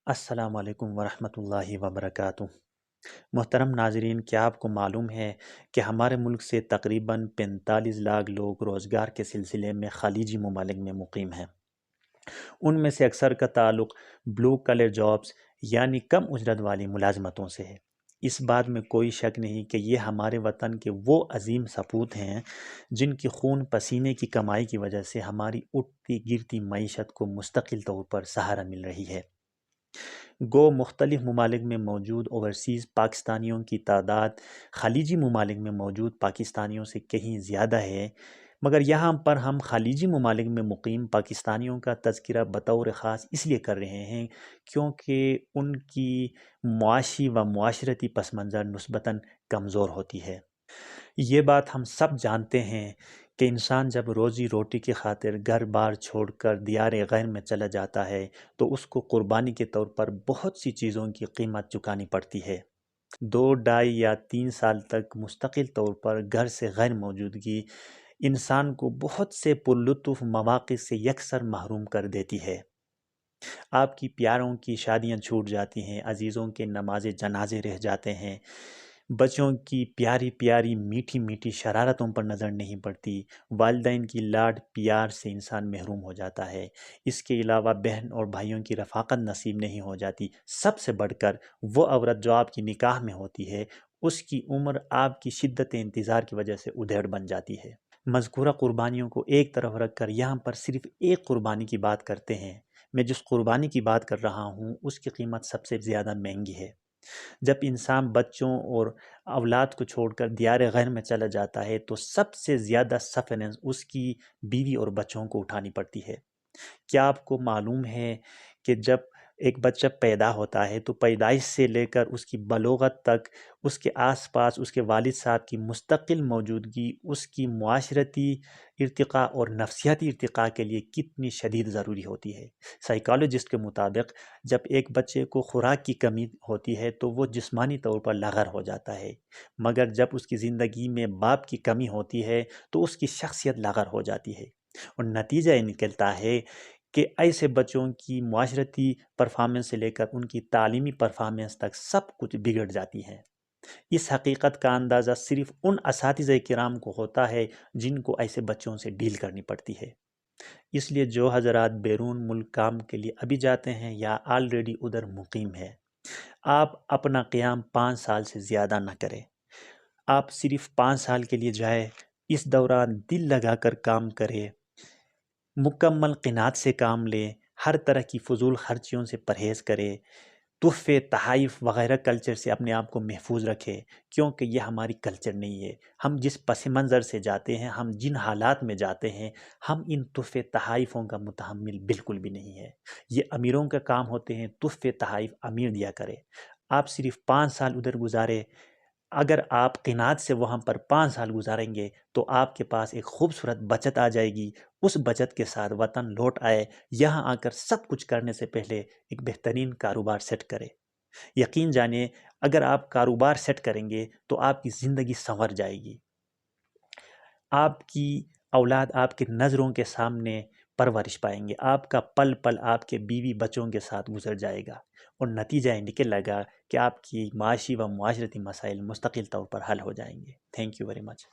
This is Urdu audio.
السلام علیکم ورحمۃ اللہ وبرکاتہ۔ محترم ناظرین، کیا آپ کو معلوم ہے کہ ہمارے ملک سے تقریباً 45 لاکھ لوگ روزگار کے سلسلے میں خلیجی ممالک میں مقیم ہیں؟ ان میں سے اکثر کا تعلق بلو کلر جابز یعنی کم اجرت والی ملازمتوں سے ہے۔ اس بات میں کوئی شک نہیں کہ یہ ہمارے وطن کے وہ عظیم سپوت ہیں جن کی خون پسینے کی کمائی کی وجہ سے ہماری اٹھتی گرتی معیشت کو مستقل طور پر سہارا مل رہی ہے۔ گو مختلف ممالک میں موجود اوورسیز پاکستانیوں کی تعداد خلیجی ممالک میں موجود پاکستانیوں سے کہیں زیادہ ہے، مگر یہاں پر ہم خلیجی ممالک میں مقیم پاکستانیوں کا تذکرہ بطور خاص اس لیے کر رہے ہیں کیونکہ ان کی معاشی و معاشرتی پس منظر نسبتاً کمزور ہوتی ہے۔ یہ بات ہم سب جانتے ہیں کہ انسان جب روزی روٹی کی خاطر گھر بار چھوڑ کر دیار غیر میں چلا جاتا ہے تو اس کو قربانی کے طور پر بہت سی چیزوں کی قیمت چکانی پڑتی ہے۔ 2، 2.5 یا 3 سال تک مستقل طور پر گھر سے غیر موجودگی انسان کو بہت سے پرلطف مواقع سے یکسر محروم کر دیتی ہے۔ آپ کی پیاروں کی شادیاں چھوٹ جاتی ہیں، عزیزوں کے نماز جنازے رہ جاتے ہیں، بچوں کی پیاری پیاری میٹھی میٹھی شرارتوں پر نظر نہیں پڑتی، والدین کی لاڈ پیار سے انسان محروم ہو جاتا ہے، اس کے علاوہ بہن اور بھائیوں کی رفاقت نصیب نہیں ہو جاتی۔ سب سے بڑھ کر وہ عورت جو آپ کی نکاح میں ہوتی ہے، اس کی عمر آپ کی شدت انتظار کی وجہ سے ادھیڑ بن جاتی ہے۔ مذکورہ قربانیوں کو ایک طرف رکھ کر یہاں پر صرف ایک قربانی کی بات کرتے ہیں۔ میں جس قربانی کی بات کر رہا ہوں اس کی قیمت سب سے زیادہ مہنگی ہے۔ جب انسان بچوں اور اولاد کو چھوڑ کر دیار غیر میں چلا جاتا ہے تو سب سے زیادہ سفرنس اس کی بیوی اور بچوں کو اٹھانی پڑتی ہے۔ کیا آپ کو معلوم ہے کہ جب ایک بچہ پیدا ہوتا ہے تو پیدائش سے لے کر اس کی بلوغت تک اس کے آس پاس اس کے والد صاحب کی مستقل موجودگی اس کی معاشرتی ارتقاء اور نفسیاتی ارتقاء کے لیے کتنی شدید ضروری ہوتی ہے؟ سائیکالوجسٹ کے مطابق جب ایک بچے کو خوراک کی کمی ہوتی ہے تو وہ جسمانی طور پر لاغر ہو جاتا ہے، مگر جب اس کی زندگی میں باپ کی کمی ہوتی ہے تو اس کی شخصیت لاغر ہو جاتی ہے، اور نتیجہ یہ نکلتا ہے کہ ایسے بچوں کی معاشرتی پرفارمنس سے لے کر ان کی تعلیمی پرفارمنس تک سب کچھ بگڑ جاتی ہے۔ اس حقیقت کا اندازہ صرف ان اساتذہ کرام کو ہوتا ہے جن کو ایسے بچوں سے ڈیل کرنی پڑتی ہے۔ اس لیے جو حضرات بیرون ملک کام کے لیے ابھی جاتے ہیں یا آلریڈی ادھر مقیم ہے، آپ اپنا قیام 5 سال سے زیادہ نہ کریں۔ آپ صرف 5 سال کے لیے جائیں، اس دوران دل لگا کر کام کریں، مکمل قناعت سے کام لیں، ہر طرح کی فضول خرچیوں سے پرہیز کریں، تحفے تحائف وغیرہ کلچر سے اپنے آپ کو محفوظ رکھیں، کیونکہ یہ ہماری کلچر نہیں ہے۔ ہم جس پس منظر سے جاتے ہیں، ہم جن حالات میں جاتے ہیں، ہم ان تحفے تحائفوں کا متحمل بالکل بھی نہیں ہے۔ یہ امیروں کا کام ہوتے ہیں، تحفے تحائف امیر دیا کرے۔ آپ صرف 5 سال ادھر گزارے، اگر آپ قناعت سے وہاں پر 5 سال گزاریں گے تو آپ کے پاس ایک خوبصورت بچت آ جائے گی۔ اس بچت کے ساتھ وطن لوٹ آئے، یہاں آ کر سب کچھ کرنے سے پہلے ایک بہترین کاروبار سیٹ کرے۔ یقین جانیے، اگر آپ کاروبار سیٹ کریں گے تو آپ کی زندگی سنور جائے گی، آپ کی اولاد آپ کے نظروں کے سامنے پرورش پائیں گے، آپ کا پل پل آپ کے بیوی بچوں کے ساتھ گزر جائے گا، اور نتیجہ یہ نکل لگا کہ آپ کی معاشی و معاشرتی مسائل مستقل طور پر حل ہو جائیں گے۔ Thank you very much.